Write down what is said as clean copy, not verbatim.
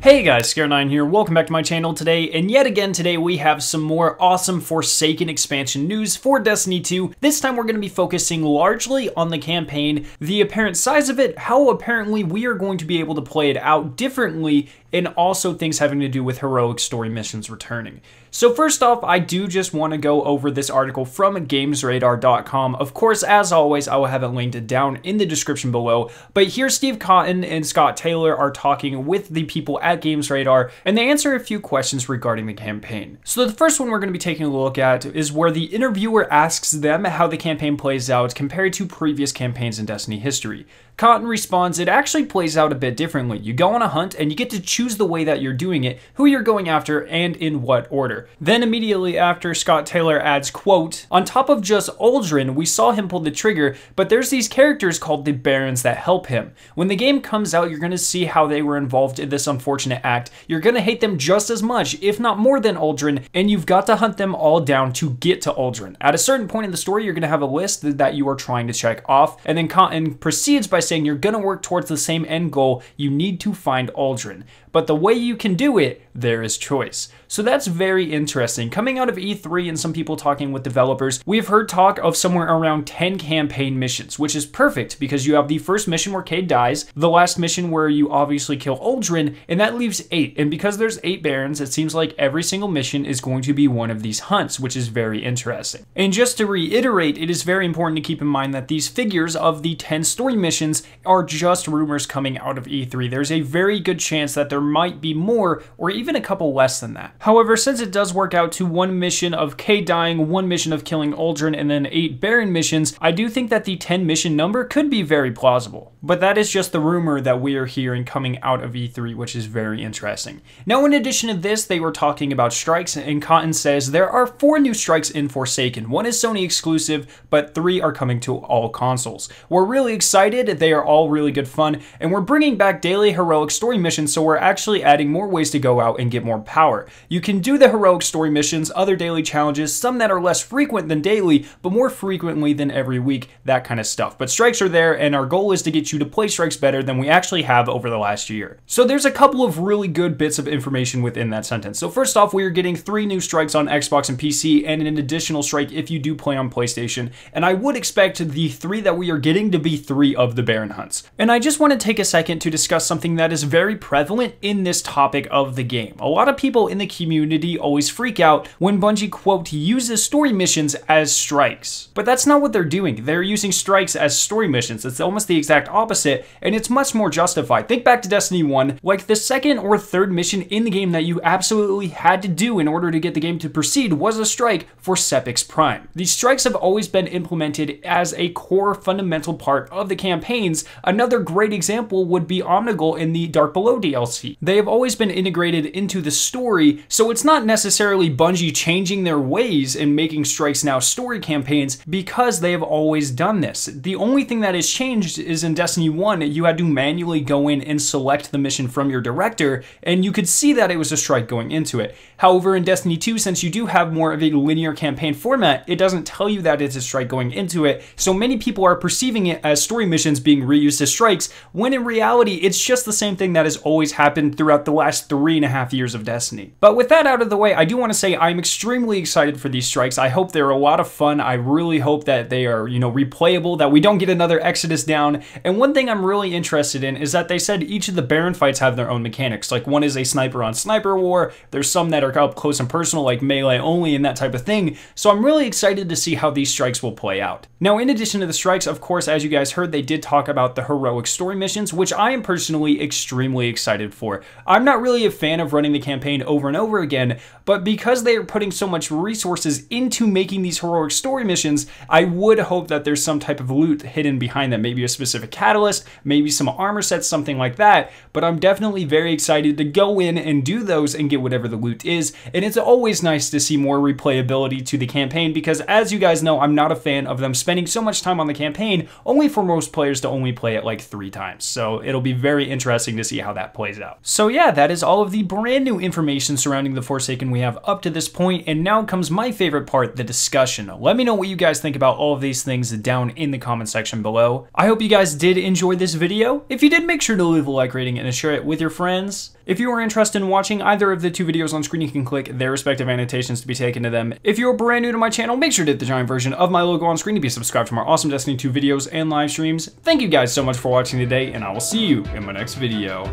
Hey guys, Scare9 here, welcome back to my channel today, and yet again today we have some more awesome Forsaken expansion news for Destiny 2. This time we're going to be focusing largely on the campaign, the apparent size of it, how apparently we are going to be able to play it out differently, and also things having to do with heroic story missions returning. So first off, I do just want to go over this article from GamesRadar.com. Of course, as always, I will have it linked down in the description below, but here Steve Cotton and Scott Taylor are talking with the people at GamesRadar, and they answer a few questions regarding the campaign. So the first one we're going to be taking a look at is where the interviewer asks them how the campaign plays out compared to previous campaigns in Destiny history. Cotton responds, it actually plays out a bit differently. You go on a hunt and you get to choose the way that you're doing it, who you're going after, and in what order. Then immediately after, Scott Taylor adds, quote, on top of just Uldren, we saw him pull the trigger, but there's these characters called the Barons that help him. When the game comes out, you're going to see how they were involved in this unfortunate act. You're going to hate them just as much, if not more than Uldren, and you've got to hunt them all down to get to Uldren. At a certain point in the story, you're going to have a list that you are trying to check off, and then Cotton proceeds by saying you're going to work towards the same end goal. You need to find Uldren. But the way you can do it, there is choice. So that's very interesting. Coming out of E3 and some people talking with developers, we've heard talk of somewhere around 10 campaign missions, which is perfect because you have the first mission where Cade dies, the last mission where you obviously kill Uldren, and that leaves 8. And because there's 8 Barons, it seems like every single mission is going to be one of these hunts, which is very interesting. And just to reiterate, it is very important to keep in mind that these figures of the 10 story missions are just rumors coming out of E3. There's a very good chance that there might be more or even a couple less than that. However, since it does work out to 1 mission of Cade dying, 1 mission of killing Uldren, and then 8 Baron missions, I do think that the 10 mission number could be very plausible. But that is just the rumor that we are hearing coming out of E3, which is very interesting. Now, in addition to this, they were talking about strikes, and Cotton says there are 4 new strikes in Forsaken. 1 is Sony exclusive, but 3 are coming to all consoles. We're really excited, they are all really good fun, and we're bringing back daily heroic story missions, so we're actually adding more ways to go out and get more power. You can do the heroic story missions, other daily challenges, some that are less frequent than daily, but more frequently than every week, that kind of stuff. But strikes are there, and our goal is to get you to play strikes better than we actually have over the last year. So there's a couple of really good bits of information within that sentence. So first off, we are getting 3 new strikes on Xbox and PC, and an additional strike if you do play on PlayStation. And I would expect the 3 that we are getting to be 3 of the Baron hunts. And I just want to take a second to discuss something that is very prevalent in this topic of the game. A lot of people in the community always freak out when Bungie, quote, uses story missions as strikes. But that's not what they're doing. They're using strikes as story missions. It's almost the exact opposite, and it's much more justified. Think back to Destiny 1, like the 2nd or 3rd mission in the game that you absolutely had to do in order to get the game to proceed was a strike for Sepix Prime. These strikes have always been implemented as a core fundamental part of the campaigns. Another great example would be Omnigul in the Dark Below DLC. They have always been integrated into the story, so it's not necessarily Bungie changing their ways and making strikes now story campaigns, because they have always done this. The only thing that has changed is in Destiny 1, you had to manually go in and select the mission from your director, and you could see that it was a strike going into it. However, in Destiny 2, since you do have more of a linear campaign format, it doesn't tell you that it's a strike going into it, so many people are perceiving it as story missions being reused as strikes, when in reality, it's just the same thing that has always happened throughout the last 3.5 years of Destiny. But with that out of the way, I do want to say I'm extremely excited for these strikes. I hope they're a lot of fun. I really hope that they are, replayable, that we don't get another Exodus down. And one thing I'm really interested in is that they said each of the Baron fights have their own mechanics. Like, one is a sniper on sniper war. There's some that are up close and personal, like melee only and that type of thing. So I'm really excited to see how these strikes will play out. Now, in addition to the strikes, of course, as you guys heard, they did talk about the heroic story missions, which I am personally extremely excited for. I'm not really a fan of running the campaign over and over again, but because they are putting so much resources into making these heroic story missions, I would hope that there's some type of loot hidden behind them, maybe a specific catalyst, maybe some armor sets, something like that. But I'm definitely very excited to go in and do those and get whatever the loot is. And it's always nice to see more replayability to the campaign, because as you guys know, I'm not a fan of them spending so much time on the campaign, only for most players to only play it like 3 times. So it'll be very interesting to see how that plays out. So yeah, that is all of the brand new information surrounding the Forsaken we have up to this point, and now comes my favorite part, the discussion. Let me know what you guys think about all of these things down in the comment section below. I hope you guys did enjoy this video. If you did, make sure to leave a like rating and share it with your friends. If you are interested in watching either of the two videos on screen, you can click their respective annotations to be taken to them. If you're brand new to my channel, make sure to hit the giant version of my logo on screen to be subscribed to more awesome Destiny 2 videos and live streams. Thank you guys so much for watching today, and I will see you in my next video.